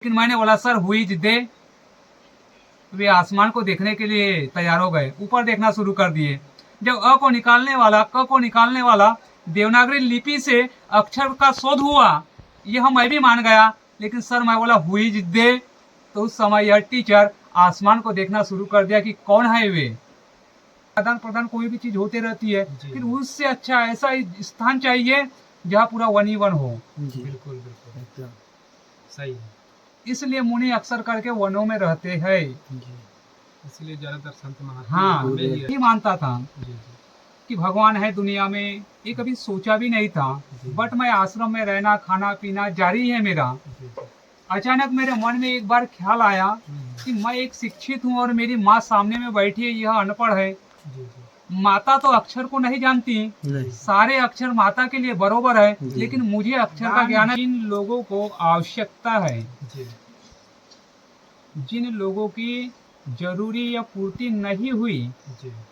लेकिन मैंने बोला सर हुई जिद्दे। वे आसमान को देखने के लिए तैयार हो गए, ऊपर देखना शुरू कर दिए। जब अ को निकालने वाला, क को निकालने वाला देवनागरी लिपि से अक्षर का शोध हुआ, यह मैं भी मान गया। लेकिन सर मैं बोला हुई जिद्दे। तो उस समय यह टीचर आसमान को देखना शुरू कर दिया कि कौन है वे। आदान प्रदान कोई भी चीज होते रहती है, फिर उससे अच्छा ऐसा स्थान चाहिए जहाँ पूरा वन ही वन हो। बिल्कुल बिल्कुल एकदम सही है। इसलिए मुनि अक्सर करके वनों में रहते हैं। इसलिए ज्यादातर संत महात्मा हाँ, यही मानता था जी कि भगवान है दुनिया में, ये कभी सोचा भी नहीं था। बट मैं आश्रम में रहना, खाना पीना जारी है मेरा। अचानक मेरे मन में एक बार ख्याल आया कि मैं एक शिक्षित हूँ और मेरी माँ सामने में बैठी है, यह अनपढ़ है। माता तो अक्षर को नहीं जानती, सारे अक्षर माता के लिए बरोबर है, लेकिन मुझे अक्षर का ज्ञान है। जिन लोगों को आवश्यकता है, जिन लोगों की जरूरी या पूर्ति नहीं हुई,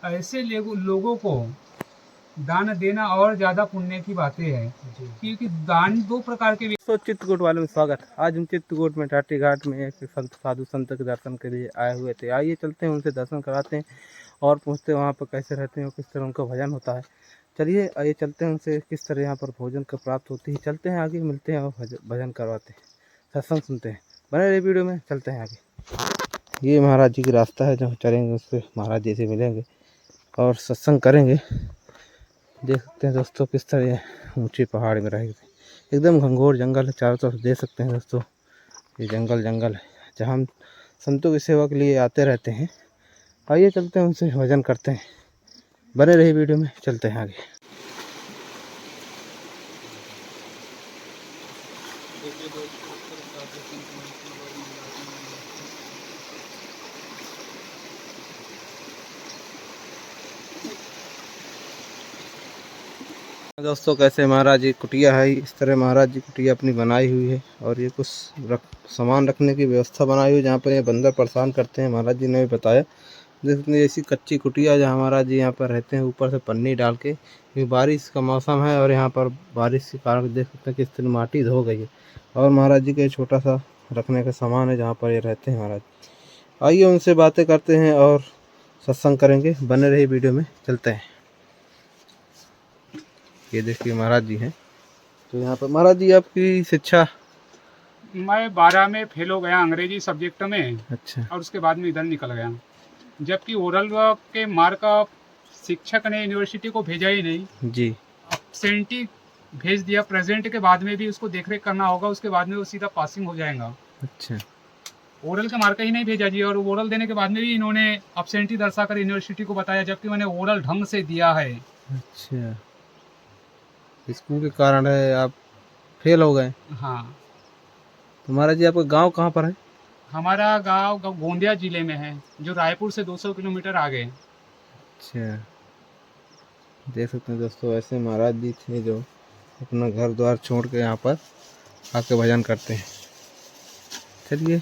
ऐसे लोगों को दान देना और ज्यादा पुण्य की बातें है। क्योंकि दान दो प्रकार के। तो चित्रकूट वालों में स्वागत। आज हम चित्रकूट में टाटी घाट में एक संत साधु संत के दर्शन के लिए आए हुए थे। आइए चलते हैं, उनसे दर्शन कराते हैं और पूछते हैं वहाँ पर कैसे रहते हैं और किस तरह उनका भजन होता है। चलिए आइए चलते हैं, उनसे किस तरह यहाँ पर भोजन का प्राप्त होती है। चलते हैं आगे, मिलते हैं और भजन करवाते हैं, सत्संग सुनते हैं। बने रहिए वीडियो में, चलते हैं आगे। ये महाराज जी की रास्ता है, जहाँ चलेंगे उस पर महाराज जी से मिलेंगे और सत्संग करेंगे। देख सकते हैं दोस्तों किस तरह ऊंची पहाड़ में रहेगी, एकदम घंघोर जंगल है चारों तरफ। देख सकते हैं दोस्तों ये जंगल है जहाँ हम संतों की सेवा के लिए आते रहते हैं। आइए चलते हैं, उनसे भजन करते हैं। बने रहिए वीडियो में, चलते हैं आगे। दोस्तों कैसे महाराज जी कुटिया है, इस तरह महाराज जी कुटिया अपनी बनाई हुई है और ये कुछ सामान रखने की व्यवस्था बनाई हुई है जहाँ पर ये बंदर परेशान करते हैं। महाराज जी ने भी बताया। देख सकते हैं ऐसी कच्ची कुटिया जहाँ महाराज जी यहाँ पर रहते हैं, ऊपर से पन्नी डाल के। क्योंकि बारिश का मौसम है और यहाँ पर बारिश के कारण देख सकते हैं किस तरह माटी धो गई है। और महाराज जी का छोटा सा रखने का सामान है जहाँ पर ये रहते हैं महाराज। आइए उनसे बातें करते हैं और सत्संग करेंगे। बने रहिए वीडियो में, चलते हैं। ये देखिए महाराज जी हैं। तो यहाँ पर महाराज जी आपकी शिक्षा? मैं 12 में फेल हो गया अंग्रेजी सब्जेक्ट में। अच्छा। और उसके बाद में इधर निकल गया, जबकि ओरल के मार्क शिक्षक ने यूनिवर्सिटी को भेजा ही नहीं जी। एब्सेंटी भेज दिया। प्रेजेंट के बाद में भी उसको देखरेख करना होगा, उसके बाद में वो सीधा पासिंग हो जाएगा। अच्छा। ओरल का मार्क ही नहीं भेजा जी, और ओरल देने के बाद में भी इन्होंने एब्सेंटी दर्शाकर यूनिवर्सिटी को बताया, जबकि मैंने ओरल ढंग से दिया है। अच्छा, स्कूल के कारण है आप फेल हो गए? हाँ। तो महाराज जी आपका गांव कहाँ पर है? हमारा गांव गोंदिया जिले में है, जो रायपुर से 200 किलोमीटर आगे। अच्छा, देख सकते हैं दोस्तों ऐसे महाराज जी थे जो अपना घर द्वार छोड़ के यहाँ पर आके भजन करते हैं। चलिए,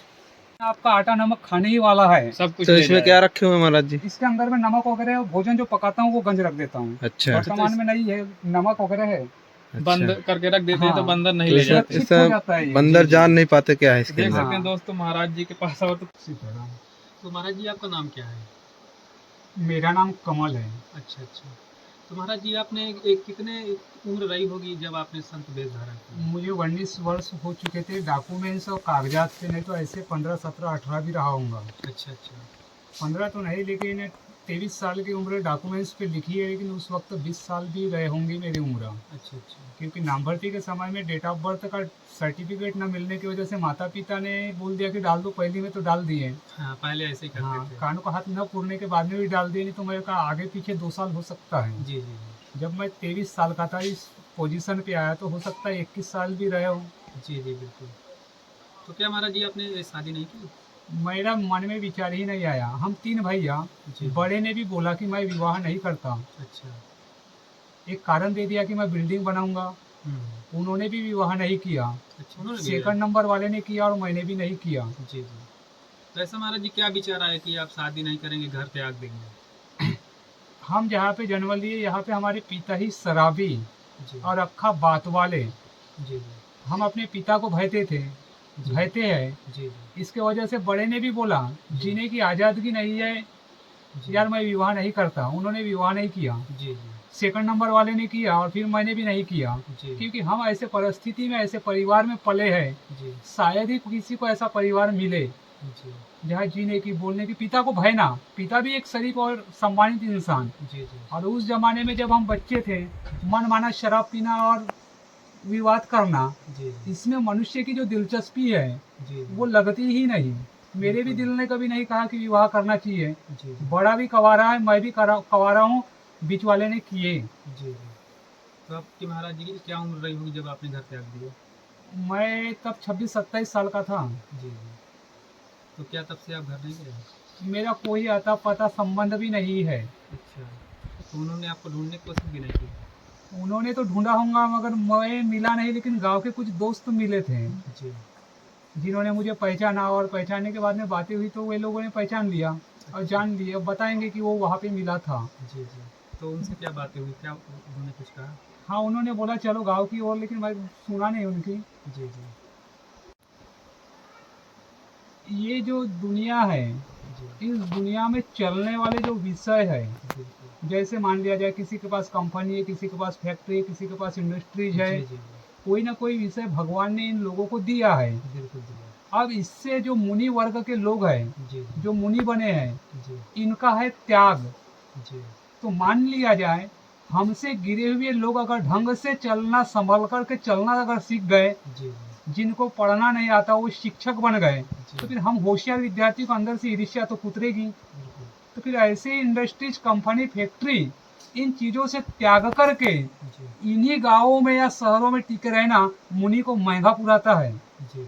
आपका आटा नमक खाने ही वाला है, सब कुछ। तो इसमें क्या रखे हुए महाराज जी? इसके अंदर में नमक वगैरह, भोजन जो पकाता हूँ वो गंज रख देता हूँ। अच्छा। वर्तमान में नहीं है, नमक वगैरह है। अच्छा। बंद करके रख देते हैं तो बंदर नहीं तो ले जाते। इससे बंदर जान नहीं पाते क्या है इसके देख अंदर? सकते हैं दोस्तों महाराज जी के पास और तो महाराज जी आपका नाम क्या है? मेरा नाम कमल है। अच्छा अच्छा। तो महाराज जी आपने कितने उम्र रही होगी जब आपने संत वेश धारण किया? मुझे 19 वर्ष हो चुके थे, डॉक्यूमेंट्स और कागजात से, नहीं तो ऐसे 15, 17, 18 भी रहा हूँगा। अच्छा अच्छा। 15 तो नहीं, लेकिन 23 साल की उम्र डॉक्यूमेंट्स पे लिखी है, लेकिन उस वक्त 20 साल भी रहे होंगी मेरी उम्र। अच्छा अच्छा। क्योंकि नाम भर्ती के समय में डेट ऑफ बर्थ का सर्टिफिकेट न मिलने की वजह से माता पिता ने बोल दिया कि डाल दो, पहली में तो डाल दिए। हाँ पहले ऐसे ही करते हाँ, थे। कानों का हाथ न पूरने के बाद में भी डाल दिए, नहीं तो मेरे का आगे पीछे 2 साल हो सकता है। जी जी। जब मैं 23 साल का था इस पोजीशन पे आया, तो हो सकता है 21 साल भी रहे हो। जी जी बिल्कुल। तो क्या महाराज जी आपने शादी नहीं की? मेरा मन में विचार ही नहीं आया। हम 3 भैया, बड़े ने भी बोला कि मैं विवाह नहीं करता। अच्छा। एक कारण दे दिया कि मैं बिल्डिंग बनाऊंगा। उन्होंने भी विवाह नहीं किया। अच्छा, सेकंड नंबर वाले ने किया और मैंने भी नहीं किया। जी जी। तो ऐसा महाराज जी क्या विचार आया कि आप शादी नहीं करेंगे, घर त्याग देंगे? हम जहाँ पे जन्म लिए, यहाँ पे हमारे पिता ही शराबी और अक्खा बात वाले। जी जी। हम अपने पिता को भयते थे जी। भयते हैं। जी जी इसके वजह से बड़े ने भी बोला जीने की आज़ादी नहीं है, जी यार मैं विवाह नहीं करता। उन्होंने विवाह नहीं किया। जी जी सेकंड नंबर वाले ने किया और फिर मैंने भी नहीं किया, जी क्योंकि हम ऐसे परिस्थिति में, ऐसे परिवार में पले हैं, जी शायद ही किसी को ऐसा परिवार मिले जी जहाँ जीने की, बोलने की, पिता को भय ना। पिता भी एक शरीफ और सम्मानित इंसान। जी जी और उस जमाने में जब हम बच्चे थे, मन माना शराब पीना और विवाद करना, जी इसमें मनुष्य की जो दिलचस्पी है जी वो लगती ही नहीं। मेरे भी बिल्कुल। दिल ने कभी नहीं कहा कि विवाह करना चाहिए। जी जी बड़ा भी कवारा है, मैं भी कवारा हूँ, बीच वाले ने किए। जी जी तो आपकी महाराज जी की क्या उम्र रही होगी जब आपने घर त्याग दिया? मैं तब 26-27 साल का था। जी जी तो क्या तब से आप घर नहीं गए? मेरा कोई आता पता संबंध भी नहीं है। अच्छा तो उन्होंने आपको ढूंढने की कोशिश भी नहीं की? उन्होंने तो ढूंढा होगा मगर मैं मिला नहीं, लेकिन गांव के कुछ दोस्त मिले थे जी जिन्होंने मुझे पहचाना, और पहचानने के बाद में बातें हुई तो वे लोगों ने पहचान लिया और जान लिया, बताएंगे कि वो वहाँ पे मिला था। जी जी तो उनसे क्या बातें हुई, क्या उन्होंने कुछ कहा? हाँ, उन्होंने बोला चलो गांव की ओर, लेकिन मैं सुना नहीं उनकी। जी जी ये जो दुनिया है, जी इस दुनिया में चलने वाले जो विषय है, बिल्कुल। जैसे मान लिया जाए किसी के पास कंपनी है, किसी के पास फैक्ट्री है, किसी के पास इंडस्ट्रीज है, जी जी कोई ना कोई विषय भगवान ने इन लोगों को दिया है। बिल्कुल दिया। अब इससे जो मुनि वर्ग के लोग हैं, जी जी जो मुनि बने हैं, जी इनका है त्याग। जी तो मान लिया जाए हमसे गिरे हुए लोग अगर ढंग से चलना, संभल करके चलना अगर सीख गए, जी जिनको पढ़ना नहीं आता वो शिक्षक बन गए, जी तो फिर हम होशियार विद्यार्थी को अंदर से ईर्ष्या तो कुतरेगी। बिल्कुल। तो फिर ऐसे इंडस्ट्रीज, कंपनी, फैक्ट्री, इन चीज़ों से त्याग करके जी इन्हीं गांवों में या शहरों में टिके रहना मुनि को महंगा पुराता है। जी जी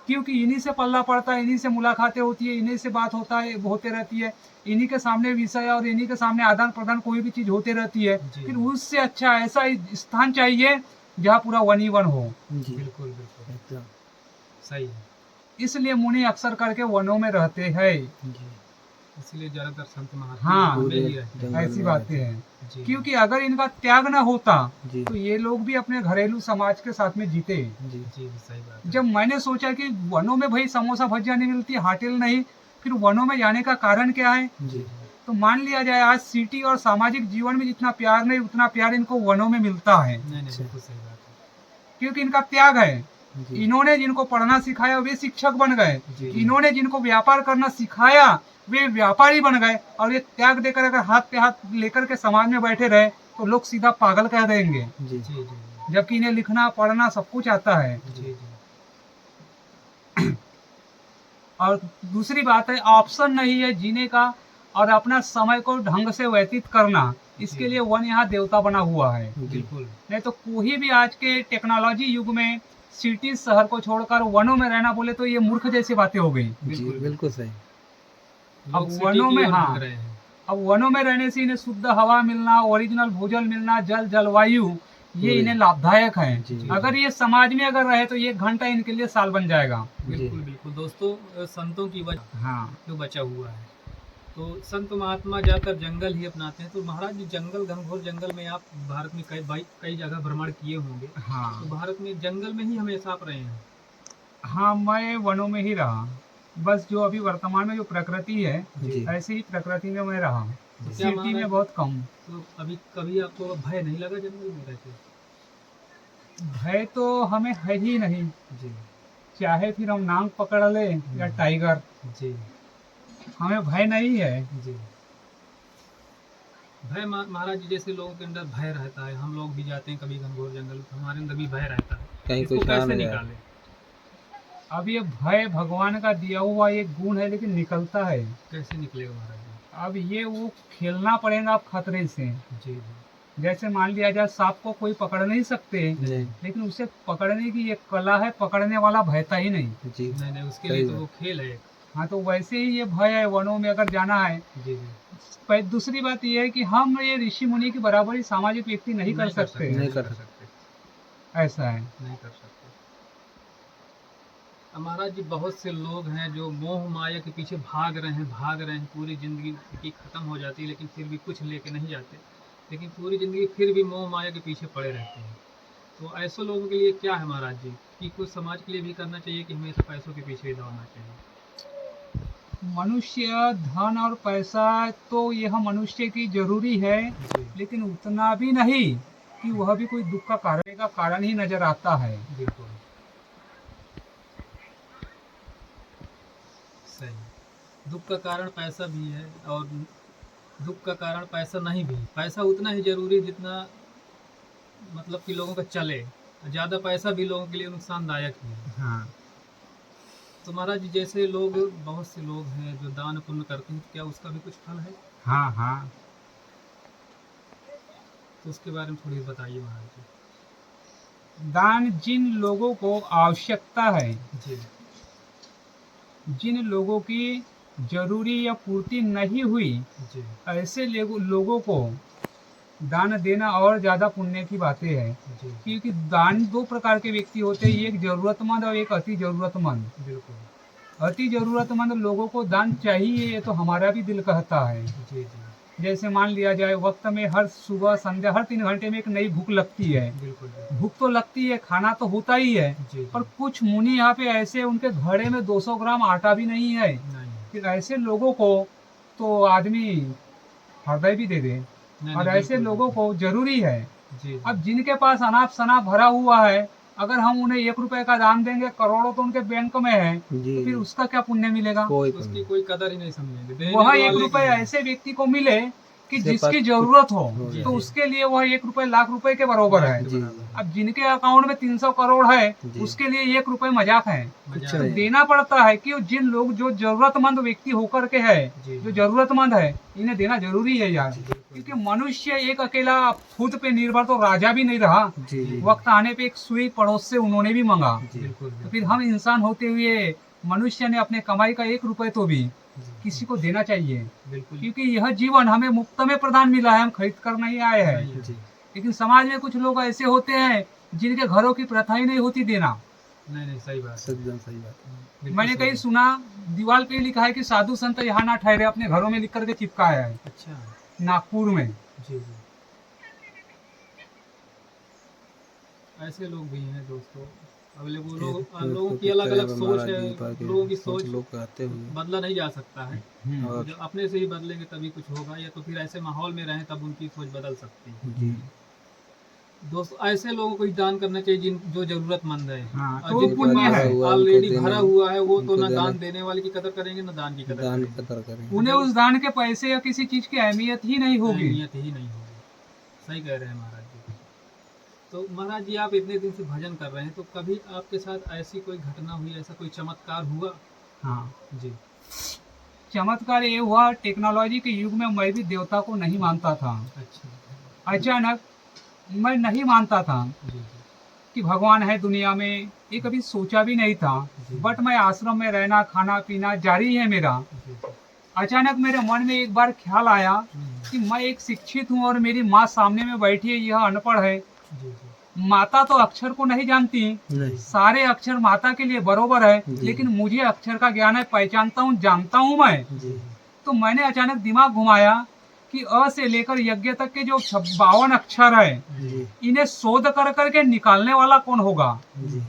क्योंकि इन्हीं से पल्ला पड़ता है, इन्हीं से मुलाकातें होती है, इन्हीं से बात होता है, होते रहती है, इन्हीं के सामने विषय और इन्हीं के सामने आदान प्रदान कोई भी चीज़ होती रहती है। जी। फिर उससे अच्छा ऐसा स्थान चाहिए जहाँ पूरा वन ही वन हो। जी बिल्कुल बिल्कुल एकदम सही है। इसलिए मुनि अक्सर करके वनों में रहते हैं। जी इसलिए ज्यादातर संत महात्मा हाँ, वन में ही पूरे रहते हैं। जंगल ऐसी में बातें रहते हैं। जी क्योंकि अगर इनका त्याग न होता जी तो ये लोग भी अपने घरेलू समाज के साथ में जीते। जी जी सही बात है। जब मैंने सोचा कि वनों में भाई समोसा भजिया नहीं मिलती, होटल नहीं, फिर वनों में जाने का कारण क्या है? जी तो मान लिया जाए आज सिटी और सामाजिक जीवन में जितना प्यार नहीं, उतना प्यार इनको वनों में मिलता है, नहीं नहीं अच्छा। बिल्कुल सही बात है। क्योंकि इनका त्याग है। जी इन्होंने जिनको पढ़ना सिखाया वे शिक्षक बन गए, जी। इन्होंने जिनको व्यापार करना सिखाया वे व्यापारी बन गए, और ये त्याग देकर अगर हाथ पे हाथ लेकर के समाज में बैठे रहे तो लोग सीधा पागल कह देंगे, जी जी जी जबकि इन्हें लिखना पढ़ना सब कुछ आता है। जी जी और दूसरी बात है, ऑप्शन नहीं है जीने का और अपना समय को ढंग से व्यतीत करना, इसके जी। लिए वन यहाँ देवता बना हुआ है। बिल्कुल नहीं तो कोई भी आज के टेक्नोलॉजी युग में सिटी शहर को छोड़कर वनों में रहना बोले तो ये मूर्ख जैसी बातें हो गई। जी बिल्कुल बिल्कुल सही। लोग अब सिटी वनों की में, ओर हाँ, भाग रहे हैं। अब वनों में रहने से इन्हें शुद्ध हवा मिलना, ओरिजिनल भोजन मिलना, जलवायु, ये पूरे। इन्हें लाभदायक है। जी। अगर ये समाज में अगर रहे तो 1 घंटा इनके लिए साल बन जाएगा। बिल्कुल बिल्कुल दोस्तों, संतों की वजह हाँ, जो बचा हुआ है, तो संत महात्मा ज्यादातर जंगल ही अपनाते हैं। तो महाराज जी जंगल, घनघोर जंगल में आप भारत में कई जगह भ्रमण किए होंगे, हाँ, तो भारत में जंगल में ही हमेशा आप रहे हैं? हाँ, मैं वनों में ही रहा। बस जो अभी वर्तमान में जो प्रकृति है, जी ऐसी ही प्रकृति में मैं रहा। तो क्या सिटी महाराज में बहुत कम। तो अभी कभी आपको भय नहीं लगा जंगल में रहते? भय तो हमें है ही नहीं, जी चाहे फिर हम नांग पकड़ ले या टाइगर, जी हमें भय नहीं है। जी भय महाराज जी जैसे लोगों के अंदर भय रहता है, हम लोग भी जाते हैं कभी घनघोर जंगल, तो हमारे अंदर भी भय रहता है, कहीं इसको कुछ आ कैसे ना जाए। निकालें? अब ये भय भगवान का दिया हुआ एक गुण है, लेकिन निकलता है। कैसे निकलेगा महाराज अब ये वो खेलना पड़ेगा आप खतरे से। जी? जी जैसे मान लिया जाए सांप को कोई पकड़ नहीं सकते, जी लेकिन उसे पकड़ने की एक कला है, पकड़ने वाला भयता ही नहीं। जी नहीं नहीं उसके सही लिए तो बात। वो खेल है एक। हाँ, तो वैसे ही ये भय है वनों में अगर जाना है। जी जी दूसरी बात ये है कि हम ये ऋषि मुनि की बराबरी सामाजिक व्यक्ति नहीं कर सकते। नहीं कर सकते। ऐसा है। नहीं कर सकते। अब महाराज जी बहुत से लोग हैं जो मोह माया के पीछे भाग रहे हैं, पूरी जिंदगी की खत्म हो जाती है लेकिन फिर भी कुछ लेके नहीं जाते, लेकिन पूरी जिंदगी फिर भी मोह माया के पीछे पड़े रहते हैं। तो ऐसे लोगों के लिए क्या है महाराज जी, कि कुछ समाज के लिए भी करना चाहिए कि हमेशा पैसों के पीछे ही दौड़ना चाहिए? मनुष्य धन और पैसा तो यह मनुष्य की जरूरी है, जी लेकिन उतना भी नहीं कि वह भी कोई दुख का कारण ही नजर आता है। बिल्कुल सही। दुख का कारण पैसा भी है और दुख का कारण पैसा नहीं भी। पैसा उतना ही जरूरी है जितना मतलब कि लोगों का चले। ज़्यादा पैसा भी लोगों के लिए नुकसानदायक ही है। हाँ, तो महाराज जी, जैसे लोग बहुत से लोग हैं जो दान पुण्य करते हैं, तो क्या उसका भी कुछ फल है? हाँ, हाँ। तो उसके बारे में थोड़ी बताइए महाराज जी। दान जिन लोगों को आवश्यकता है, जी जिन लोगों की जरूरी या पूर्ति नहीं हुई, जी ऐसे लोगों को दान देना और ज्यादा पुण्य की बातें है। जी क्योंकि दान दो प्रकार के व्यक्ति होते हैं, एक जरूरतमंद और एक अति जरूरतमंद। बिल्कुल। अति जरूरतमंद लोगों को दान चाहिए, ये तो हमारा भी दिल कहता है। जी जी जैसे मान लिया जाए, वक्त में हर सुबह संध्या हर 3 घंटे में एक नई भूख लगती है। बिल्कुल भूख तो लगती है, खाना तो होता ही है। जी पर कुछ मुनि यहाँ पे ऐसे, उनके घड़े में 200 ग्राम आटा भी नहीं है। नहीं फिर ऐसे लोगों को तो आदमी हृदय भी दे दे, नहीं और नहीं, ऐसे बिल्कुल, लोगों को जरूरी है। जी अब जिनके पास अनाप शनाप भरा हुआ है, अगर हम उन्हें 1 रुपए का दान देंगे, करोड़ों तो उनके बैंक में है, तो फिर उसका क्या पुण्य मिलेगा? उसकी कोई कदर ही नहीं समझेंगे। देने वह वाले 1 की रुपए नहीं। ऐसे व्यक्ति को मिले कि जिसके जिसकी पास जरूरत हो, जी, तो जी। उसके लिए वह 1 रुपए लाख रुपए के बराबर है। जी, अब जिनके अकाउंट में 300 करोड़ है, जी। उसके लिए 1 रुपए मजाक है। मजाक तो है। देना पड़ता है कि जिन लोग जो जरूरतमंद व्यक्ति होकर के है, जी, जो जी। जरूरतमंद है, इन्हें देना जरूरी है यार। बिल्कुल। क्योंकि मनुष्य एक अकेला खुद पे निर्भर तो राजा भी नहीं रहा। जी जी वक्त आने पे एक सुई पड़ोस से उन्होंने भी मांगा। बिल्कुल तो फिर हम इंसान होते हुए मनुष्य ने अपने कमाई का 1 रुपए तो भी किसी को देना चाहिए। बिल्कुल क्योंकि यह जीवन हमें मुफ्त में प्रदान मिला है, हम खरीद कर नहीं आए हैं। जी लेकिन समाज में कुछ लोग ऐसे होते हैं जिनके घरों की प्रथा ही नहीं होती देना। नहीं नहीं, सही बात है। एकदम सही बात है। बिल्कुल मैंने सही कहीं बात। सुना, दीवार पे लिखा है कि साधु संत यहाँ ना ठहरे, अपने घरों में लिख करके चिपकाया है, अच्छा नागपुर में। जी जी। ऐसे लोग भी हैं दोस्तों। अब लोगों की अलग अलग सोच है। लोगों की सोच लोग कहते हुए बदला नहीं जा सकता है। और जब अपने से ही बदलेंगे तभी कुछ होगा, या तो फिर ऐसे माहौल में रहें तब उनकी सोच बदल सकती है। जी दोस्तों, ऐसे लोगों को ही दान करना चाहिए जो जरूरतमंद है। हाँ, और तो जिनको पुण्य माल है। ऑलरेडी उनको भरा देना- हुआ है, वो तो उनको ना दान देना- देने वाले की कदर करेंगे, ना दान की कदर दान करेंगे। कदर करेंगे। उन्हें उस दान के पैसे या किसी चीज की अहमियत ही नहीं होगी। अहमियत ही नहीं होगी। सही कह रहे हैं महाराज जी। तो महाराज जी, आप इतने दिन से भजन कर रहे हैं, तो कभी आपके साथ ऐसी कोई घटना हुई, ऐसा कोई चमत्कार हुआ? हाँ, जी चमत्कार ये हुआ, टेक्नोलॉजी के युग में मैं भी देवता को नहीं मानता था। अच्छा। अचानक मैं नहीं मानता था जी जी कि भगवान है दुनिया में, ये कभी सोचा भी नहीं था। बट मैं आश्रम में रहना, खाना पीना जारी है मेरा। जी जी। अचानक मेरे मन में एक बार ख्याल आया कि मैं एक शिक्षित हूँ और मेरी माँ सामने में बैठी है, यह अनपढ़ है। जी जी। माता तो अक्षर को नहीं जानती, नहीं सारे अक्षर माता के लिए बरोबर है, जी। लेकिन मुझे अक्षर का ज्ञान है, पहचानता हूँ, जानता हूँ मैं। जी तो मैंने अचानक दिमाग घुमाया कि अ से लेकर यज्ञ तक के जो 52 अक्षर है, जी इन्हें शोध कर करके निकालने वाला कौन होगा। जी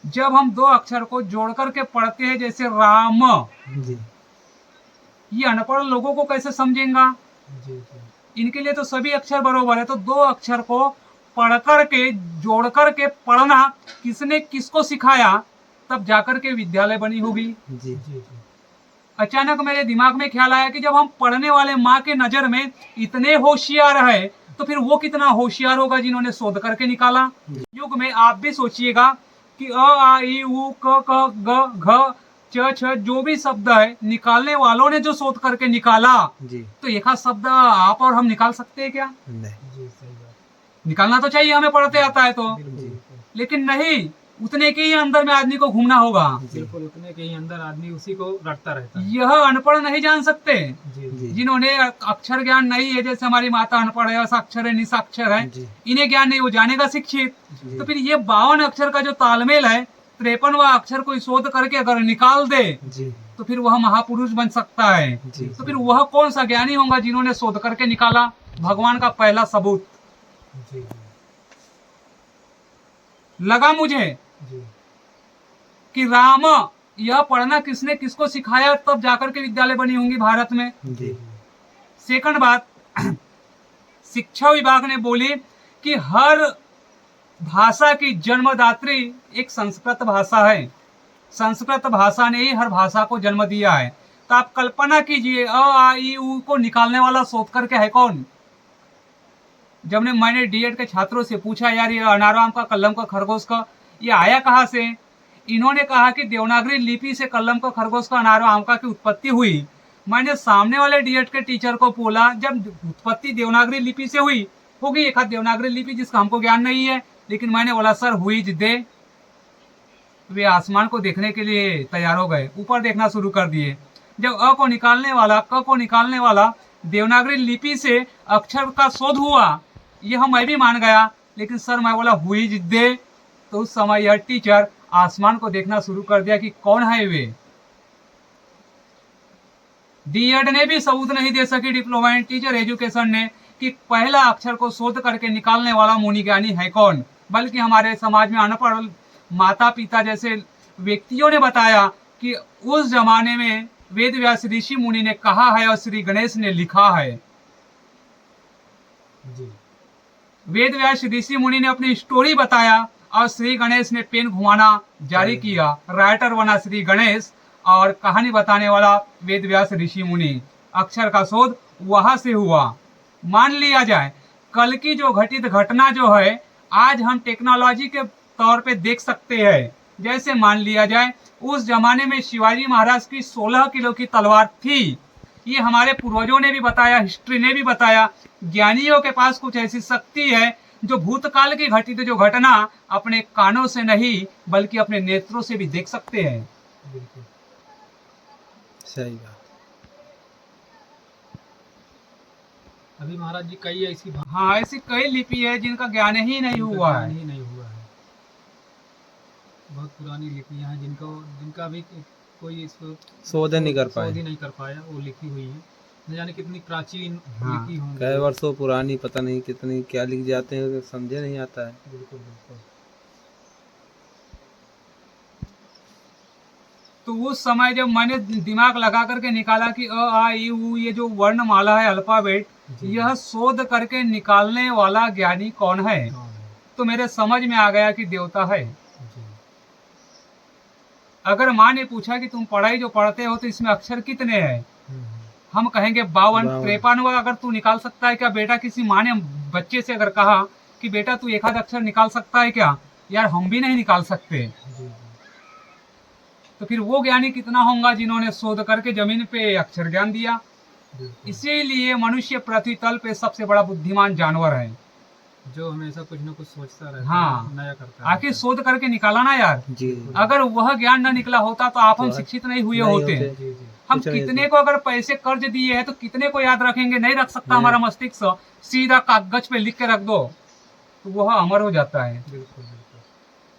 जब हम 2 अक्षर को जोड़ करके पढ़ते हैं, जैसे राम, जी ये अनपढ़ लोगों को कैसे समझेंगा? जी जी। इनके लिए तो सभी अक्षर बरोबर है। तो 2 अक्षर को पढ़ करके, जोड़ करके पढ़ना किसने किसको सिखाया, तब जाकर के विद्यालय बनी होगी। जी जी जी। अचानक मेरे दिमाग में ख्याल आया कि जब हम पढ़ने वाले माँ के नजर में इतने होशियार है, तो फिर वो कितना होशियार होगा जिन्होंने शोध करके निकाला। युग में आप भी सोचिएगा कि अ आ ई उ क क ग घ च छ जो भी शब्द है, निकालने वालों ने जो शोध करके निकाला, जी तो एक आध शब्द आप और हम निकाल सकते हैं क्या? नहीं जी सही बात। निकालना तो चाहिए, हमें पढ़ते आता है तो। बिल्कुल बिल्कुल। लेकिन नहीं, उतने के ही अंदर में आदमी को घूमना होगा। बिल्कुल उतने के ही अंदर आदमी उसी को रटता रहता है। यह अनपढ़ नहीं जान सकते, जी जी जिन्होंने अक्षर ज्ञान नहीं है, जैसे हमारी माता अनपढ़ है, साक्षर है, निसाक्षर है, जी इन्हें ज्ञान नहीं, वो जानेगा शिक्षित। जी तो फिर ये 52 अक्षर का जो तालमेल है, 53वां अक्षर कोई शोध करके अगर निकाल दे, जी तो फिर वह महापुरुष बन सकता है। जी तो फिर वह कौन सा ज्ञानी होगा जिन्होंने शोध करके निकाला? भगवान का पहला सबूत। जी। लगा मुझे जी कि राम यह पढ़ना किसने किसको सिखाया, तब जाकर के विद्यालय बनी होंगी भारत में। जी सेकंड बात, शिक्षा विभाग ने बोली कि हर भाषा की जन्मदात्री एक संस्कृत भाषा है, संस्कृत भाषा ने ही हर भाषा को जन्म दिया है। तो आप कल्पना कीजिए, अ आ ई उ को निकालने वाला शोधकर के है कौन? जब मैंने डीएड के छात्रों से पूछा, यार ये अनारो आम का, कलम का, खरगोश का, ये आया कहाँ से? इन्होंने कहा कि देवनागरी लिपि से कलम का, खरगोश का, अनारो आम का की उत्पत्ति हुई। मैंने सामने वाले डीएड के टीचर को बोला, जब उत्पत्ति देवनागरी लिपि से हुई होगी, एक हाथ देवनागरी लिपि जिसका हमको ज्ञान नहीं है, लेकिन मैंने बोला सर हुई जिद्दे। वे आसमान को देखने के लिए तैयार हो गए, ऊपर देखना शुरू कर दिए। जब अ को निकालने वाला, क को निकालने वाला देवनागरी लिपि से अक्षर का शोध हुआ, यह मैं भी मान गया, लेकिन सर मैं बोला हुई जिद्दे। तो उस समय यह टीचर आसमान को देखना शुरू कर दिया कि कौन है वे। डीएड ने भी सबूत नहीं दे सकी, डिप्लोमा इन टीचर एजुकेशन ने, कि पहला अक्षर को शोध करके निकालने वाला मुनि ज्ञानी है कौन। बल्कि हमारे समाज में अनपढ़ माता पिता जैसे व्यक्तियों ने बताया कि उस जमाने में वेद व्यास ऋषि मुनि ने कहा है और श्री गणेश ने लिखा है। जी वेद व्यास ऋषि मुनि ने अपनी स्टोरी बताया और श्री गणेश ने पेन घुमाना जारी किया। राइटर बना श्री गणेश और कहानी बताने वाला वेद व्यास ऋषि मुनि। अक्षर का शोध वहां से हुआ। मान लिया जाए कल की जो घटित घटना जो है, आज हम टेक्नोलॉजी के तौर पे देख सकते हैं। जैसे मान लिया जाए उस जमाने में शिवाजी महाराज की 16 किलो की तलवार थी। ये हमारे पूर्वजों ने भी बताया, हिस्ट्री ने भी बताया। ज्ञानियों के पास कुछ ऐसी शक्ति है जो भूतकाल की घटित जो घटना अपने कानों से नहीं बल्कि अपने नेत्रों से भी देख सकते हैं। बिल्कुल सही बात। अभी महाराज जी कई ऐसी हाँ, ऐसी कई लिपि है जिनका ज्ञान ही नहीं हुआ है। ही नहीं हुआ है। बहुत पुरानी लिपियां हैं जिनका भी कोई इसको शोध नहीं कर पाए। शोध ही नहीं कर पाया, वो लिखी हुई है। न जाने कितनी प्राचीन हाँ, लिखी होंगी। कई वर्षों पुरानी, पता नहीं कितनी क्या लिख जाते हैं, समझे नहीं आता है। बिल्कुल बिल्कुल। तो उस समय जब मैंने दिमाग लगा करके निकाला कि अ आ ई उ ये जो वर्णमाला है, अल्फाबेट, जी। यह शोध करके निकालने वाला ज्ञानी कौन है, हाँ, तो मेरे समझ में आ गया कि देवता है। जी अगर माँ ने पूछा कि तुम पढ़ाई जो पढ़ते हो तो इसमें अक्षर कितने हैं, हम्म, हम कहेंगे 52। 52। 53 अगर तू निकाल सकता है क्या बेटा? किसी माँ ने बच्चे से अगर कहा कि बेटा तू एक आध अक्षर निकाल सकता है क्या, यार हम भी नहीं निकाल सकते। जी जी तो फिर वो ज्ञानी कितना होगा जिन्होंने शोध करके जमीन पे अक्षर ज्ञान दिया। बिल्कुल। इसीलिए मनुष्य पृथ्वी तल पे सबसे बड़ा बुद्धिमान जानवर है। जो हमेशा कुछ न कुछ सोचता रहता हाँ। है, नया करता है। आखिर शोध करके निकाला ना यार। जी अगर वह ज्ञान न निकला होता तो आप हम तो शिक्षित नहीं हुए नहीं होते। होते। जी जी हम कुछ नहीं कितने को अगर पैसे कर्ज दिए हैं तो कितने को याद रखेंगे? नहीं रख सकता हमारा मस्तिष्क। सीधा कागज पे लिख के रख दो तो वह अमर हो जाता है। बिल्कुल बिल्कुल।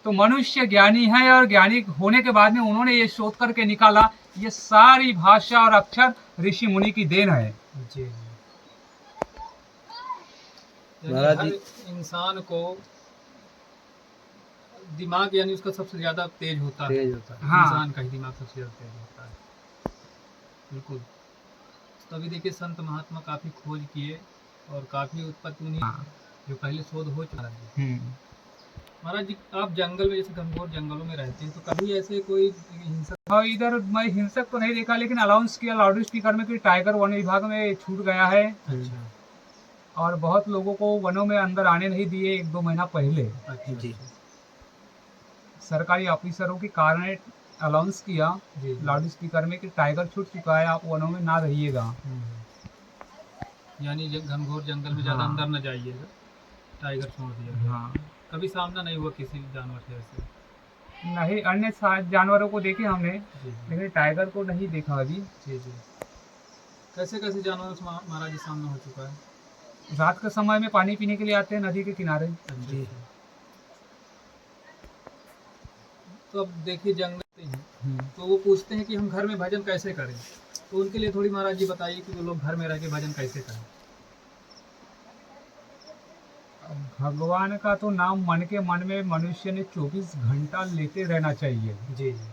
तो मनुष्य ज्ञानी है और ज्ञानी होने के बाद में उन्होंने ये शोध करके निकाला। ये सारी भाषा और अक्षर ऋषि मुनि की देन है। जी जी। महाराज यानी जी- हर इंसान को दिमाग यानी उसका सबसे ज्यादा तेज होता है। तेज होता है। हाँ। इंसान का ही दिमाग सबसे ज्यादा तेज होता है। बिल्कुल। तभी देखिए संत महात्मा काफी खोज किए और काफी उत्पत्ति उन्हीं हाँ। जो पहले शोध हो चुका है। महाराज जी आप जंगल में जैसे घनघोर जंगलों में रहते हैं तो कभी ऐसे कोई हिंसक और इधर मैं हिंसक तो नहीं देखा, लेकिन अनाउंस किया लाउड स्पीकर में कि टाइगर वन विभाग में छूट गया है अच्छा और बहुत लोगों को वनों में अंदर आने नहीं दिए 1-2 महीना पहले। अच्छा जी। सरकारी ऑफिसरों के कारण ने अनाउंस किया जी जी। लाउड स्पीकर में कि टाइगर छूट चुका है, आप वनों में ना रहिएगा। यानी घनघोर जंगल में ज्यादा हाँ। अंदर न जाइएगा, टाइगर छोड़ दिया गया। हाँ, कभी सामना नहीं हुआ किसी जानवर से ऐसे? नहीं, अन्य जानवरों को देखे हमने, जी जी लेकिन टाइगर को नहीं देखा अभी। जी जी। कैसे कैसे जानवर से महाराज जी सामना हो चुका है? रात के समय में पानी पीने के लिए आते हैं नदी के किनारे। जी। अच्छा। तो अब देखिए जंगल हैं तो वो पूछते हैं कि हम घर में भजन कैसे करें, तो उनके लिए थोड़ी महाराज जी बताइए कि वो लोग घर में रह के भजन कैसे करें। अब भगवान का तो नाम मन के मन में मनुष्य ने 24 घंटा लेते रहना चाहिए। जी जी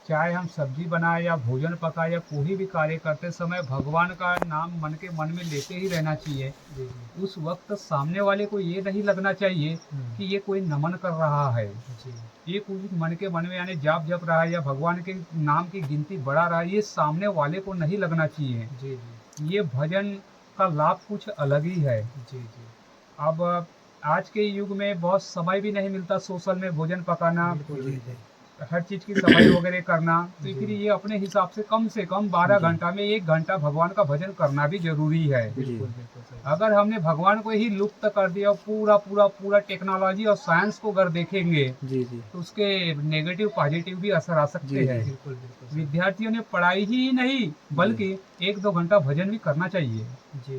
चाहे हम सब्जी बनाए या भोजन पकाए या कोई भी कार्य करते समय भगवान का नाम मन के मन में लेते ही रहना चाहिए। जी जी उस वक्त सामने वाले को ये नहीं लगना चाहिए कि ये कोई नमन कर रहा है, जी ये कुछ मन के मन में यानी जाप जप रहा है या भगवान के नाम की गिनती बढ़ा रहा है, ये सामने वाले को नहीं लगना चाहिए। जी जी ये भजन का लाभ कुछ अलग ही है। जी जी अब आज के युग में बहुत समय भी नहीं मिलता सोशल में भोजन पकाना, हर चीज की सफाई वगैरह करना, तो फिर ये अपने हिसाब से कम 12 घंटा में 1 घंटा भगवान का भजन करना भी जरूरी है। बिल्कुल बिल्कुल सही। अगर हमने भगवान को ही लुप्त कर दिया, पूरा पूरा पूरा टेक्नोलॉजी और साइंस को अगर देखेंगे जी जी तो उसके नेगेटिव पॉजिटिव भी असर आ सकते जी, हैं। बिल्कुल बिल्कुल सही। विद्यार्थियों ने पढ़ाई ही नहीं बल्कि 1-2 घंटा भजन भी करना चाहिए। जी जी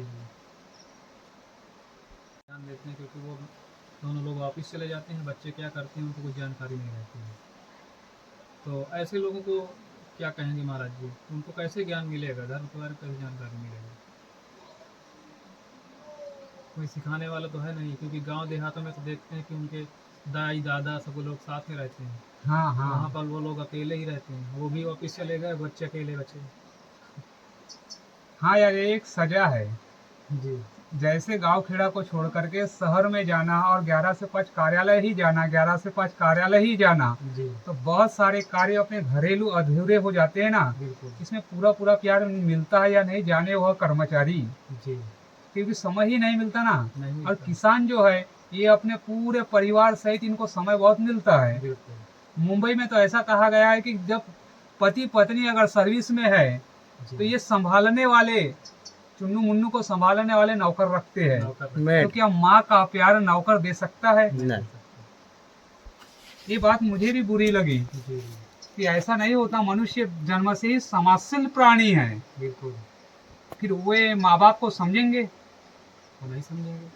ध्यान देते हैं क्योंकि वो दोनों लोग वापस चले जाते हैं, बच्चे क्या करते हैं उनको कुछ जानकारी नहीं रहती है। तो ऐसे लोगों को क्या कहेंगे महाराज जी, उनको कैसे ज्ञान मिलेगा, धर्म के बारे में कैसे जानकारी मिलेगा? कोई सिखाने वाला तो है नहीं, क्योंकि गांव देहातों में तो देखते हैं कि उनके दाई दादा सब लोग साथ में रहते हैं। हाँ वहाँ हाँ पर वो लोग अकेले ही रहते हैं, वो भी ऑफिस चले गए, बच्चे अकेले बचे। हाँ यार, ये एक सजा है। जी जैसे गांव खेड़ा को छोड़ करके शहर में जाना और 11 से 5 कार्यालय ही जाना, 11 से 5 कार्यालय ही जाना, जी तो बहुत सारे कार्य अपने घरेलू अधूरे हो जाते हैं ना। बिल्कुल इसमें पूरा पूरा प्यार मिलता है या नहीं जाने वह कर्मचारी, जी क्योंकि समय ही नहीं मिलता ना। नहीं और मिलता। किसान जो है ये अपने पूरे परिवार सहित इनको समय बहुत मिलता है। बिल्कुल मुंबई में तो ऐसा कहा गया है कि जब पति पत्नी अगर सर्विस में है जी। तो ये संभालने वाले, चुन्नू मुन्नू को संभालने वाले नौकर रखते हैं। नौकर तो मैट क्या माँ का प्यार नौकर दे सकता है? नहीं ये बात मुझे भी बुरी लगी जी जी कि ऐसा नहीं होता। मनुष्य जन्म से ही समाजशील प्राणी है। बिल्कुल, फिर वे माँ बाप को समझेंगे, वो नहीं समझेंगे।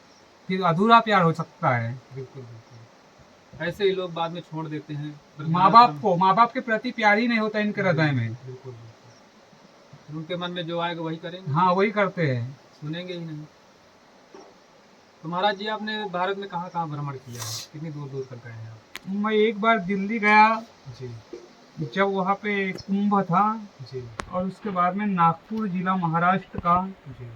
फिर अधूरा प्यार हो सकता है। बिल्कुल बिल्कुल ऐसे ही लोग बाद में छोड़ देते हैं माँ बाप को, माँ बाप के प्रति प्यार ही नहीं होता इनके हृदय में। बिल्कुल बिल्कुल उनके मन में जो आएगा वही करेंगे, हाँ, वही करते हैं। सुनेंगे ही नहीं। तो महाराज जी आपने भारत में कहाँ कहाँ भ्रमण किया है, कितनी दूर दूर तक गए हैं आप? मैं एक बार दिल्ली गया, जी जब वहाँ पे कुंभ था, जी और उसके बाद में नागपुर जिला महाराष्ट्र का, जी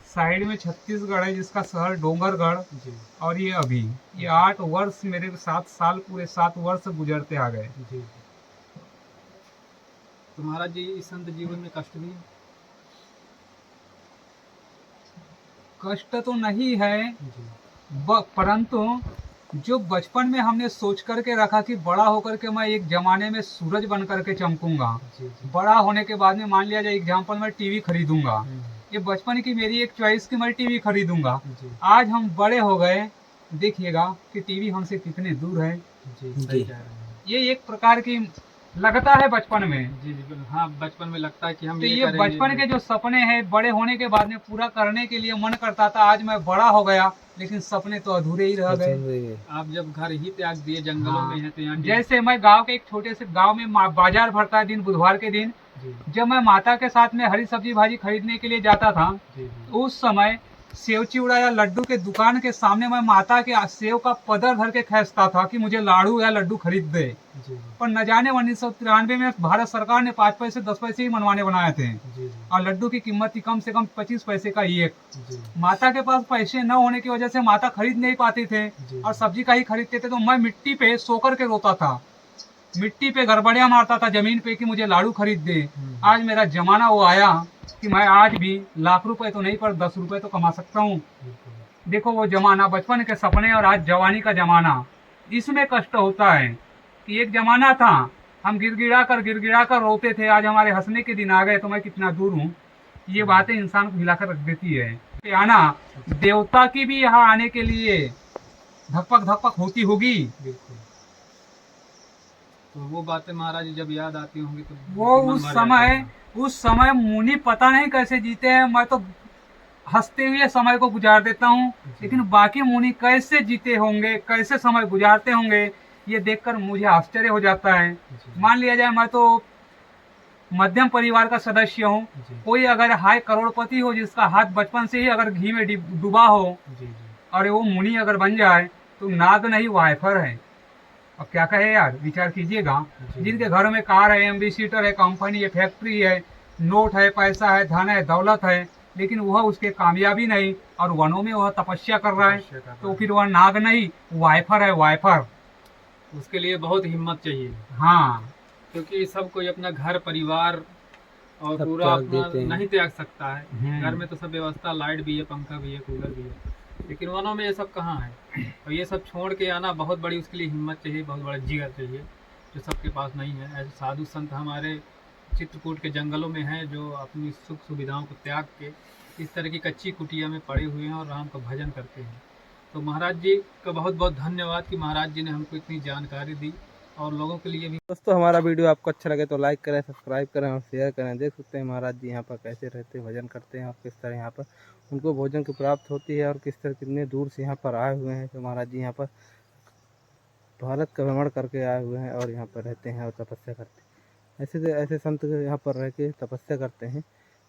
साइड में छत्तीसगढ़ है जिसका शहर डोंगरगढ़, जी और ये अभी ये 8 वर्ष, मेरे 7 साल, पूरे 7 वर्ष गुजरते आ गए। जी। तो महाराज जी इस संत जीवन में कष्ट भी है? कष्ट तो नहीं है, जी परंतु जो बचपन में हमने सोच करके रखा कि बड़ा होकर के मैं एक जमाने में सूरज बन करके चमकूंगा, जी जी बड़ा होने के बाद में मान लिया जाए एग्जाम्पल मैं टीवी खरीदूंगा, हम्म, ये बचपन की मेरी एक चॉइस की मैं टीवी खरीदूंगा। जी आज हम बड़े हो गए, देखिएगा कि टीवी हमसे कितने दूर है। जी जी। सही कह रहे हैं। ये एक प्रकार की लगता है बचपन में। जी जी बिल्कुल। हाँ बचपन में लगता है कि हम तो ये ये करेंगे। बचपन के जो सपने हैं बड़े होने के बाद में पूरा करने के लिए मन करता था। आज मैं बड़ा हो गया लेकिन सपने तो अधूरे ही रह गए। आप जब घर ही त्याग दिए, जंगलों हाँ। में है तो यहाँ जैसे मैं गांव के एक छोटे से गांव में बाजार भरता है दिन बुधवार के दिन, जी जब मैं माता के साथ में हरी सब्जी भाजी खरीदने के लिए जाता था, जी जी उस समय सेव चिवड़ा या लड्डू के दुकान के सामने मैं माता के सेव का पदर धर के खींचता था कि मुझे लाड़ू या लड्डू खरीद दे। जी पर न जाने 1993 में भारत सरकार ने 5 पैसे 10 पैसे ही मनवाने बनाए थे, जी जी और लड्डू की कीमत थी कम से कम 25 पैसे का एक। जी माता के पास पैसे न होने की वजह से माता खरीद नहीं पाती थे जी। और सब्जी का ही खरीदते थे, तो मैं मिट्टी पे सो करके रोता था, मिट्टी पे गड़बड़ियां मारता था जमीन पे कि मुझे लाड़ू खरीद दे। आज मेरा जमाना वो आया कि मैं आज भी लाख रुपए तो नहीं पर 10 रुपए तो कमा सकता हूँ। बिल्कुल। देखो वो जमाना, बचपन के सपने और आज जवानी का जमाना, इसमें कष्ट होता है कि एक जमाना था हम गिड़गिड़ा कर रोते थे, आज हमारे हंसने के दिन आ गए, तो मैं कितना दूर हूँ। ये बातें इंसान को हिलाकर रख देती है। आना देवता की भी यहाँ आने के लिए धकपक धकपक होती होगी। बिल्कुल। तो वो बातें महाराज जी जब याद आती होंगी तो वो मन उस भर जाता है। समय मुनि पता नहीं कैसे जीते हैं, मैं तो हंसते हुए समय को गुजार देता हूँ, लेकिन बाकी मुनि कैसे जीते होंगे, कैसे समय गुजारते होंगे, ये देखकर मुझे आश्चर्य हो जाता है। जी, मान लिया जाए मैं तो मध्यम परिवार का सदस्य हूँ, जी कोई अगर हाई करोड़पति हो जिसका हाथ बचपन से ही अगर घी में डूबा हो, जी जी और वो मुनि अगर बन जाए तो नाग नहीं वाइफर है। अब क्या कहे यार, विचार कीजिएगा। जिनके घरों में कार है, एम्बेसडर है, कंपनी है, फैक्ट्री है, नोट है, पैसा है, धन है, दौलत है, लेकिन वह उसके कामयाबी नहीं, और वनों में वह तपस्या कर रहा है, तो फिर वह नाग नहीं वाइफर है, वाइफर। उसके लिए बहुत हिम्मत चाहिए, हाँ, क्योंकि सब कोई अपना घर परिवार और सब पूरा त्याग अपना देते हैं। नहीं त्याग सकता है। हम्म। घर में तो सब व्यवस्था, लाइट भी है, पंखा भी है, कूलर भी है, लेकिन वनों में ये सब कहाँ है। और ये सब छोड़ के आना बहुत बड़ी उसके लिए हिम्मत चाहिए, बहुत बड़ा जिगर चाहिए, जो सबके पास नहीं है। ऐसे साधु संत हमारे चित्रकूट के जंगलों में हैं, जो अपनी सुख सुविधाओं को त्याग के इस तरह की कच्ची कुटिया में पड़े हुए हैं और राम का भजन करते हैं। तो महाराज जी का बहुत बहुत धन्यवाद कि महाराज जी ने हमको इतनी जानकारी दी, और लोगों के लिए भी। दोस्तों हमारा वीडियो आपको अच्छा लगे तो लाइक करें, सब्सक्राइब करें और शेयर करें। देख सकते हैं महाराज जी यहाँ पर कैसे रहते, भजन करते हैं, और किस तरह यहाँ पर उनको भोजन की प्राप्त होती है, और किस तरह कितने दूर से यहाँ पर आए हुए हैं। तो महाराज जी यहाँ पर भारत का भ्रमण करके आए हुए हैं और यहाँ पर रहते हैं और तपस्या करते हैं। ऐसे से ऐसे संत यहाँ पर रह के तपस्या करते हैं,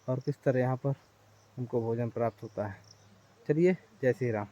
और किस तरह यहाँ पर उनको भोजन प्राप्त होता है। चलिए, जय श्री राम।